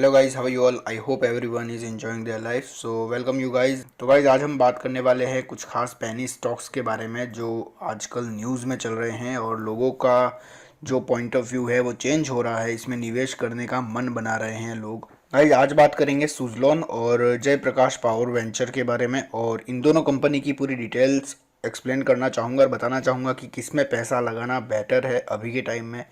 Hello guys, how are you all? I hope everyone is enjoying their life. So welcome you guys. तो guys आज हम बात करने वाले हैं कुछ खास पेनी स्टॉक्स के बारे में जो आजकल न्यूज़ में चल रहे हैं और लोगों का जो पॉइंट ऑफ व्यू है वो चेंज हो रहा है। इसमें निवेश करने का मन बना रहे हैं लोग। गाइस आज बात करेंगे सुजलॉन और जयप्रकाश पावर वेंचर के बारे में, और इन दोनों कंपनी की पूरी डिटेल्स एक्सप्लेन करना चाहूँगा और बताना चाहूँगा कि किस में पैसा लगाना बेटर है अभी के टाइम में।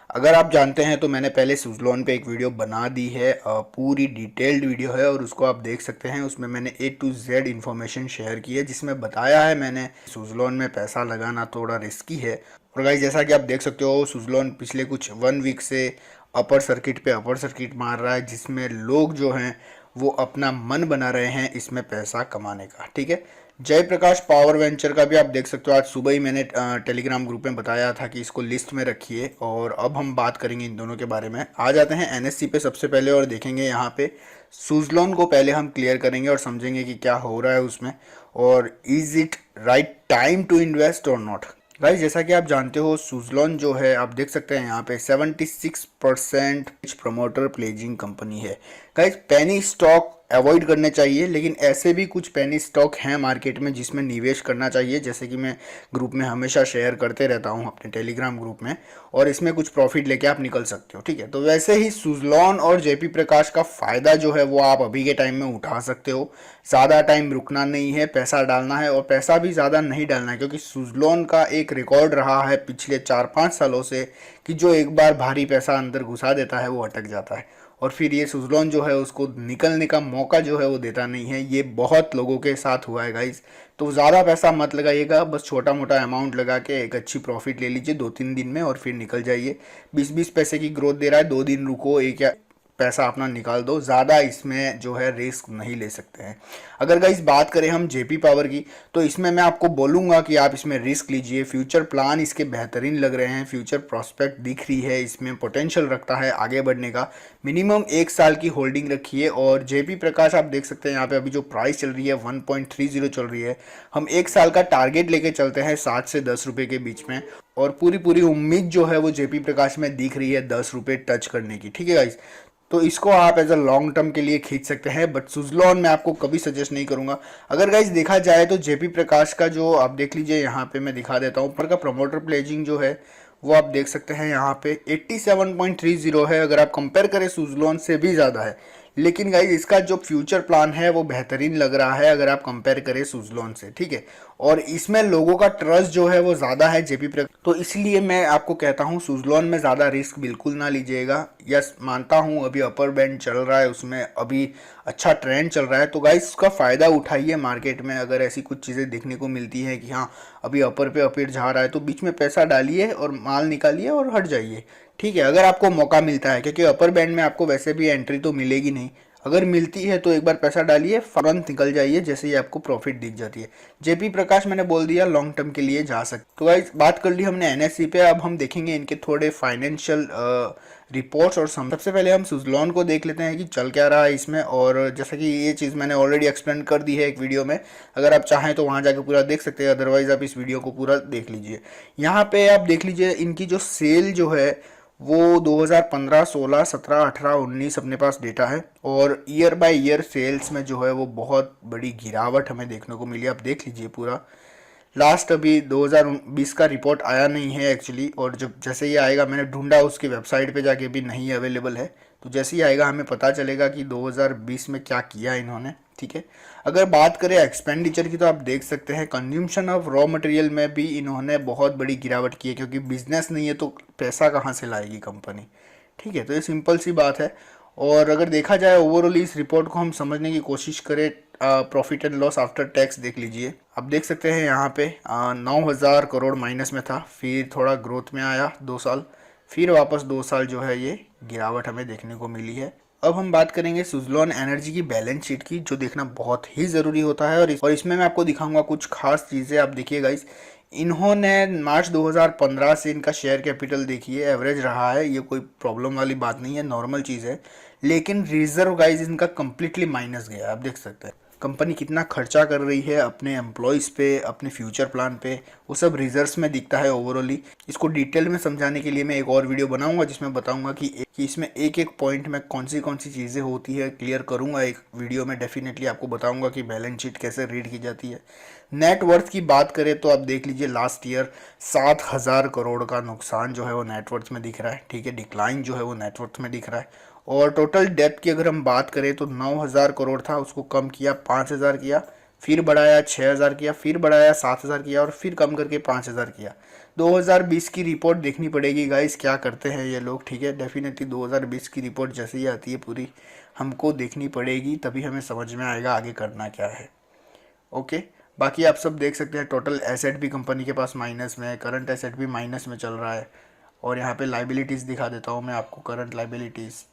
अगर आप जानते हैं तो मैंने पहले सुजलॉन पे एक वीडियो बना दी है, पूरी डिटेल्ड वीडियो है और उसको आप देख सकते हैं। उसमें मैंने A to Z information share की है जिसमें बताया है मैंने सुजलॉन में पैसा लगाना थोड़ा रिस्की है। और गाइस जैसा कि आप देख सकते हो सुजलॉन पिछले कुछ 1 वीक से अपर सर्किट पे अपर सर्किट मार रहा है, जिसमें लोग जो हैं वो अपना मन बना रहे हैं इसमें पैसा कमाने का। ठीक है, जयप्रकाश पावर वेंचर का भी आप देख सकते हो। आज सुबह ही मैंने टेलीग्राम ग्रुप में बताया था कि इसको लिस्ट में रखिए, और अब हम बात करेंगे इन दोनों के बारे में। आ जाते हैं एनएससी पे सबसे पहले और देखेंगे यहाँ पे सुजलॉन को पहले हम क्लियर करेंगे और समझेंगे कि क्या हो रहा है उसमें, और is it right time to invest और नॉट। गाइस जैसा कि आप जानते हो सुजलॉन जो है आप देख सकते हैं यहाँ पे 76% प्रमोटर प्लेजिंग कंपनी है। गाइस पेनी स्टॉक अवॉइड करने चाहिए, लेकिन ऐसे भी कुछ पेनी स्टॉक हैं मार्केट में जिसमें निवेश करना चाहिए, जैसे कि मैं ग्रुप में हमेशा शेयर करते रहता हूँ अपने टेलीग्राम ग्रुप में, और इसमें कुछ प्रॉफिट लेके आप निकल सकते हो। ठीक है, तो वैसे ही सुजलॉन और जेपी प्रकाश का फ़ायदा जो है वो आप अभी के टाइम में उठा सकते हो। ज़्यादा टाइम रुकना नहीं है, पैसा डालना है, और पैसा भी ज़्यादा नहीं डालना है, क्योंकि सुजलॉन का एक रिकॉर्ड रहा है पिछले 4-5 सालों से कि जो एक बार भारी पैसा अंदर घुसा देता है वो अटक जाता है, और फिर ये सुजलॉन जो है उसको निकलने का मौका जो है वो देता नहीं है। ये बहुत लोगों के साथ हुआ है गाइस। तो ज़्यादा पैसा मत लगाइएगा, बस छोटा मोटा अमाउंट लगा के एक अच्छी प्रॉफिट ले लीजिए 2-3 दिन में और फिर निकल जाइए। 20-20 पैसे की ग्रोथ दे रहा है, 2 दिन रुको, एक या पैसा अपना निकाल दो। ज़्यादा इसमें जो है रिस्क नहीं ले सकते हैं। अगर गाइस बात करें हम जेपी पावर की, तो इसमें मैं आपको बोलूँगा कि आप इसमें रिस्क लीजिए। फ्यूचर प्लान इसके बेहतरीन लग रहे हैं, फ्यूचर प्रॉस्पेक्ट दिख रही है, इसमें पोटेंशियल रखता है आगे बढ़ने का। मिनिमम 1 साल की होल्डिंग रखिए। और जेपी प्रकाश आप देख सकते हैं यहाँ पे अभी जो प्राइस चल रही है 1.30 चल रही है। हम 1 साल का टारगेट लेके चलते हैं 7 से 10 रुपये के बीच में, और पूरी पूरी उम्मीद जो है वो जेपी प्रकाश में दिख रही है 10 रुपये टच करने की। ठीक है गाइस, तो इसको आप एज अ लॉन्ग टर्म के लिए खींच सकते हैं, बट सुजलॉन मैं आपको कभी सजेस्ट नहीं करूंगा। अगर गाइस देखा जाए तो जेपी प्रकाश का जो आप देख लीजिए यहाँ पे मैं दिखा देता हूँ, ऊपर का प्रमोटर प्लेजिंग जो है वो आप देख सकते हैं यहाँ पे 87.30 है। अगर आप कंपेयर करें सुजलॉन से भी ज़्यादा है, लेकिन गाइज इसका जो फ्यूचर प्लान है वो बेहतरीन लग रहा है अगर आप कंपेयर करें सुजलॉन से। ठीक है, और इसमें लोगों का ट्रस्ट जो है वो ज़्यादा है जेपी प्रकाश, तो इसलिए मैं आपको कहता हूँ सुजलॉन में ज़्यादा रिस्क बिल्कुल ना लीजिएगा। यस मानता हूँ अभी अपर बैंड चल रहा है, उसमें अभी अच्छा ट्रेंड चल रहा है, तो गाइज उसका फ़ायदा उठाइए मार्केट में। अगर ऐसी कुछ चीज़ें देखने को मिलती है कि हाँ अभी अपर पे अपर जा रहा है, तो बीच में पैसा डालिए और माल निकालिए और हट जाइए। ठीक है, अगर आपको मौका मिलता है, क्योंकि अपर बैंड में आपको वैसे भी एंट्री तो मिलेगी नहीं। अगर मिलती है तो एक बार पैसा डालिए, फौरन निकल जाइए जैसे ही आपको प्रॉफिट दिख जाती है। जेपी प्रकाश मैंने बोल दिया लॉन्ग टर्म के लिए जा सकते। तो गाइस बात कर ली हमने एनएससी पे, अब हम देखेंगे इनके थोड़े फाइनेंशियल रिपोर्ट्स। और सबसे पहले हम सुजलॉन को देख लेते हैं कि चल क्या रहा है इसमें। और जैसा कि ये चीज़ मैंने ऑलरेडी एक्सप्लेन कर दी है एक वीडियो में, अगर आप चाहें तो वहाँ जाके पूरा देख सकते हैं, अदरवाइज आप इस वीडियो को पूरा देख लीजिए। यहाँ पे आप देख लीजिए इनकी जो सेल जो है वो 2015, 16, 17, 18, 19 अपने पास डेटा है, और ईयर बाय ईयर सेल्स में जो है वो बहुत बड़ी गिरावट हमें देखने को मिली। आप देख लीजिए पूरा लास्ट अभी 2020 का रिपोर्ट आया नहीं है एक्चुअली, और जब जैसे ही आएगा, मैंने ढूंढा उसकी वेबसाइट पे जाके भी नहीं अवेलेबल है, तो जैसे ही आएगा हमें पता चलेगा कि 2020 में क्या किया इन्होंने। ठीक है, अगर बात करें एक्सपेंडिचर की, तो आप देख सकते हैं कंज्यूमशन ऑफ रॉ मटेरियल में भी इन्होंने बहुत बड़ी गिरावट की है, क्योंकि बिजनेस नहीं है तो पैसा कहाँ से लाएगी कंपनी। ठीक है, तो ये सिंपल सी बात है। और अगर देखा जाए ओवरऑल इस रिपोर्ट को हम समझने की कोशिश करें, profit and loss after tax देख लीजिए। आप देख सकते हैं यहाँ पे 9,000 करोड़ माइनस में था, फिर थोड़ा ग्रोथ में आया 2 साल, फिर वापस 2 साल जो है ये गिरावट हमें देखने को मिली है। अब हम बात करेंगे सुजलॉन एनर्जी की बैलेंस शीट की, जो देखना बहुत ही ज़रूरी होता है। और इसमें मैं आपको दिखाऊंगा कुछ खास चीज़ें। आप देखिए गाइस, इन्होंने मार्च 2015 से इनका शेयर कैपिटल देखिए एवरेज रहा है, ये कोई प्रॉब्लम वाली बात नहीं है, नॉर्मल चीज़ है। लेकिन रिजर्व गाइस इनका कम्प्लीटली माइनस गया, आप देख सकते हैं। कंपनी कितना खर्चा कर रही है अपने एम्प्लॉयज़ पे, अपने फ्यूचर प्लान पे, वो सब रिजल्ट्स में दिखता है ओवरऑली। इसको डिटेल में समझाने के लिए मैं एक और वीडियो बनाऊंगा जिसमें बताऊंगा कि इसमें एक एक पॉइंट में कौन सी चीज़ें होती है, क्लियर करूंगा एक वीडियो में। डेफिनेटली आपको बताऊंगा कि बैलेंस शीट कैसे रीड की जाती है। नेट वर्थ की बात करें तो आप देख लीजिए लास्ट ईयर 7,000 करोड़ का नुकसान जो है वो नेटवर्थ में दिख रहा है, ठीक है, डिक्लाइन जो है वो नेटवर्थ में दिख रहा है। और टोटल डेट की अगर हम बात करें तो 9,000 करोड़ था, उसको कम किया, 5,000 किया, फिर बढ़ाया 6,000 किया, फिर बढ़ाया 7,000 किया और फिर कम करके 5,000 किया। 2020 की रिपोर्ट देखनी पड़ेगी गाइस, क्या करते हैं ये लोग, ठीक है। डेफिनेटली 2020 की रिपोर्ट जैसे ही आती है पूरी हमको देखनी पड़ेगी, तभी हमें समझ में आएगा आगे करना क्या है। ओके, बाकी आप सब देख सकते हैं टोटल एसेट भी कंपनी के पास माइनस में है, करंट एसेट भी माइनस में चल रहा है। और यहाँ पे लाइबिलिटीज़ दिखा देता हूँ मैं आपको, करंट लाइबिलिटीज़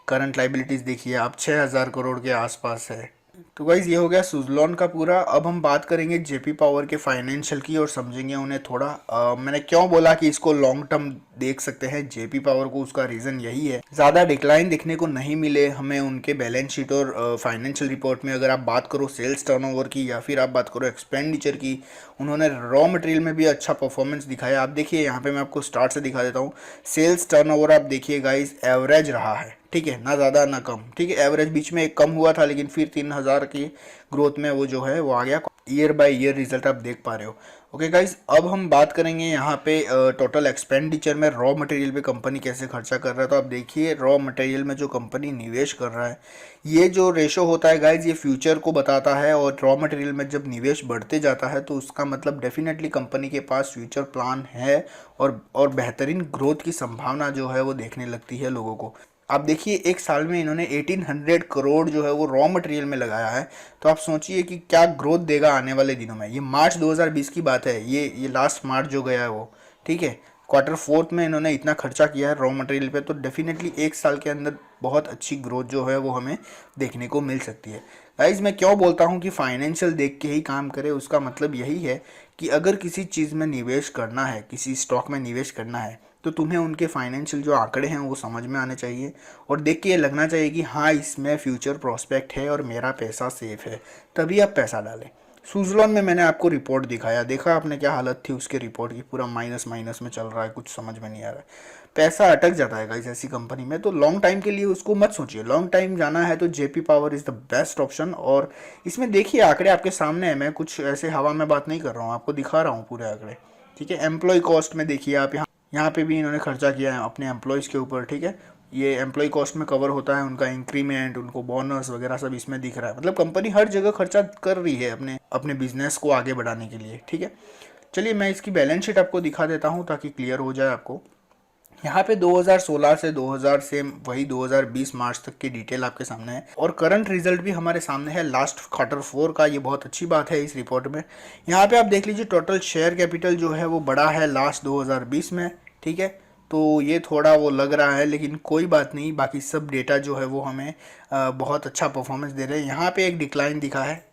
करंट लाइबिलिटीज़ देखिए आप 6,000 करोड़ के आसपास है। तो गाइज ये हो गया सुजलॉन का पूरा। अब हम बात करेंगे जेपी पावर के फाइनेंशियल की और समझेंगे उन्हें थोड़ा। मैंने क्यों बोला कि इसको लॉन्ग टर्म देख सकते हैं जेपी पावर को, उसका रीज़न यही है, ज़्यादा डिक्लाइन देखने को नहीं मिले हमें उनके बैलेंस शीट और फाइनेंशियल रिपोर्ट में। अगर आप बात करो सेल्स टर्नओवर की या फिर आप बात करो एक्सपेंडिचर की, उन्होंने रॉ मटेरियल में भी अच्छा परफॉर्मेंस दिखाया। आप देखिए यहाँ पे मैं आपको स्टार्ट से दिखा देता हूँ। सेल्स टर्नओवर आप देखिए गाइज एवरेज रहा है, ठीक है, ना ज़्यादा ना कम, ठीक है, एवरेज बीच में एक कम हुआ था लेकिन फिर 3,000 की ग्रोथ में वो जो है वो आ गया। ईयर बाय ईयर रिजल्ट आप देख पा रहे हो। ओके गाइज, अब हम बात करेंगे यहाँ पे टोटल एक्सपेंडिचर में रॉ मटेरियल पे कंपनी कैसे खर्चा कर रहा है। तो आप देखिए रॉ मटेरियल में जो कंपनी निवेश कर रहा है, ये जो रेशो होता है गाइज ये फ्यूचर को बताता है। और रॉ मटेरियल में जब निवेश बढ़ते जाता है तो उसका मतलब डेफिनेटली कंपनी के पास फ्यूचर प्लान है और बेहतरीन ग्रोथ की संभावना जो है वो देखने लगती है लोगों को। आप देखिए एक साल में इन्होंने 1800 करोड़ जो है वो रॉ मटेरियल में लगाया है। तो आप सोचिए कि क्या ग्रोथ देगा आने वाले दिनों में। ये मार्च 2020 की बात है, ये लास्ट मार्च जो गया है वो, ठीक है। क्वार्टर फोर्थ में इन्होंने इतना खर्चा किया है रॉ मटेरियल पे, तो डेफिनेटली एक साल के अंदर बहुत अच्छी ग्रोथ जो है वो हमें देखने को मिल सकती है। गाइज मैं क्यों बोलता हूँ कि फाइनेंशियल देख के ही काम करे, उसका मतलब यही है कि अगर किसी चीज़ में निवेश करना है, किसी स्टॉक में निवेश करना है, तो तुम्हें उनके फाइनेंशियल जो आंकड़े हैं वो समझ में आने चाहिए और देख के ये लगना चाहिए कि हाँ इसमें फ्यूचर प्रोस्पेक्ट है और मेरा पैसा सेफ है, तभी आप पैसा डालें। सुजलॉन में मैंने आपको रिपोर्ट दिखाया, देखा आपने क्या हालत थी उसके रिपोर्ट की, पूरा माइनस माइनस में चल रहा है, कुछ समझ में नहीं आ रहा है, पैसा अटक जाता है गाइस ऐसी कंपनी में। तो लॉन्ग टाइम के लिए उसको मत सोचिए, लॉन्ग टाइम जाना है तो JP power is the best option. और इसमें देखिए आंकड़े आपके सामने है, मैं कुछ ऐसे हवा में बात नहीं कर रहा हूँ, आपको दिखा रहा हूँ पूरे आंकड़े, ठीक है। एम्प्लॉय कॉस्ट में देखिए आप, यहाँ पे भी इन्होंने खर्चा किया है अपने एम्प्लॉयज़ के ऊपर, ठीक है। ये एम्प्लॉय कॉस्ट में कवर होता है, उनका इंक्रीमेंट, उनको बोनस वगैरह सब इसमें दिख रहा है। मतलब कंपनी हर जगह खर्चा कर रही है अपने अपने बिजनेस को आगे बढ़ाने के लिए, ठीक है। चलिए मैं इसकी बैलेंस शीट आपको दिखा देता हूँ ताकि क्लियर हो जाए आपको। यहाँ पे 2016 से 2000 से वही 2020 मार्च तक की डिटेल आपके सामने है और करंट रिजल्ट भी हमारे सामने है लास्ट क्वार्टर 4 का। ये बहुत अच्छी बात है इस रिपोर्ट में। यहाँ पे आप देख लीजिए टोटल शेयर कैपिटल जो है वो बढ़ा है लास्ट 2020 में, ठीक है। तो ये थोड़ा वो लग रहा है लेकिन कोई बात नहीं, बाकी सब डेटा जो है वो हमें बहुत अच्छा परफॉर्मेंस दे रहे हैं। यहाँ पे एक डिक्लाइन दिखा है,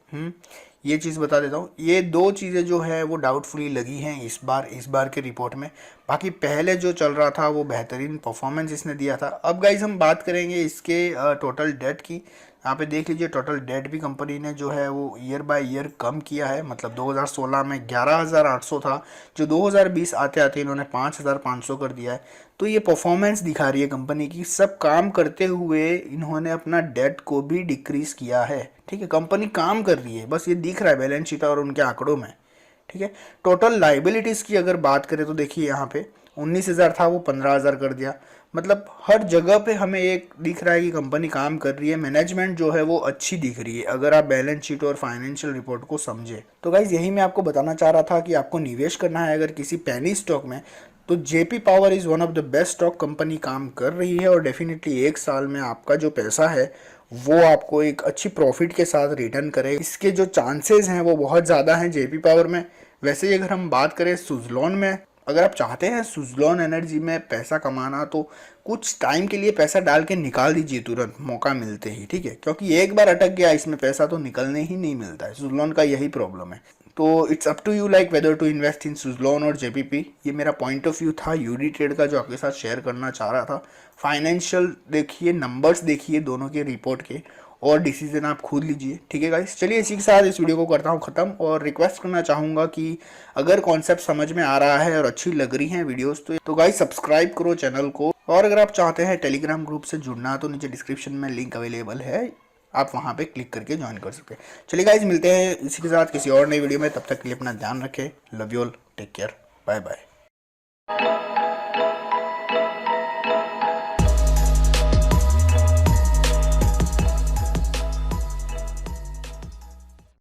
ये चीज़ बता देता हूँ। ये दो चीज़ें जो है वो डाउटफुली लगी हैं इस बार के रिपोर्ट में। बाकी पहले जो चल रहा था वो बेहतरीन परफॉर्मेंस इसने दिया था। अब गाइज हम बात करेंगे इसके टोटल डेट की। यहाँ पे देख लीजिए टोटल डेट भी कंपनी ने जो है वो ईयर बाय ईयर कम किया है। मतलब 2016 में 11,800 था, जो 2020 आते आते इन्होंने 5,500 कर दिया है। तो ये परफॉर्मेंस दिखा रही है कंपनी की, सब काम करते हुए इन्होंने अपना डेट को भी डिक्रीज किया है, ठीक है। कंपनी काम कर रही है, बस ये दिख रहा है बैलेंस शीट और उनके आंकड़ों में, ठीक है। टोटल लाइबिलिटीज़ की अगर बात करें तो देखिए यहाँ पे 19,000 था वो 15,000 कर दिया। मतलब हर जगह पे हमें एक दिख रहा है कि कंपनी काम कर रही है, मैनेजमेंट जो है वो अच्छी दिख रही है अगर आप बैलेंस शीट और फाइनेंशियल रिपोर्ट को समझे। तो गाइज यही मैं आपको बताना चाह रहा था कि आपको निवेश करना है अगर किसी पेनी स्टॉक में, तो JP power is one of the best stock. Company काम कर रही है और डेफिनेटली एक साल में आपका जो पैसा है वो आपको एक अच्छी प्रॉफिट के साथ रिटर्न करे, इसके जो चांसेस हैं वो बहुत ज़्यादा हैं जेपी पावर में। वैसे ही अगर हम बात करें सुजलॉन में, अगर आप चाहते हैं सुजलॉन एनर्जी में पैसा कमाना तो कुछ टाइम के लिए पैसा डाल के निकाल दीजिए तुरंत मौका मिलते ही, ठीक है। क्योंकि एक बार अटक गया इसमें पैसा तो निकलने ही नहीं मिलता है, सुजलॉन का यही प्रॉब्लम है। तो it's up to you like whether to invest in Suzlon और जेपीपी। ये मेरा पॉइंट ऑफ व्यू था यूडी ट्रेड का जो आपके साथ शेयर करना चाह रहा था। फाइनेंशियल देखिए, नंबर्स देखिए दोनों के रिपोर्ट के, और डिसीजन आप खुद लीजिए। ठीक है गाइस, चलिए इसी के साथ इस वीडियो को करता हूँ ख़त्म, और रिक्वेस्ट करना चाहूँगा कि अगर कॉन्सेप्ट समझ में आ रहा है और अच्छी लग रही हैं वीडियोस तो गाइस सब्सक्राइब करो चैनल को। और अगर आप चाहते हैं टेलीग्राम ग्रुप से जुड़ना तो नीचे डिस्क्रिप्शन में लिंक अवेलेबल है, आप वहाँ पे क्लिक करके ज्वाइन कर सकते हैं। चलिए गाइस, मिलते हैं इसी के साथ किसी और नई वीडियो में, तब तक के लिए अपना ध्यान रखें। Love you all, take care, bye bye.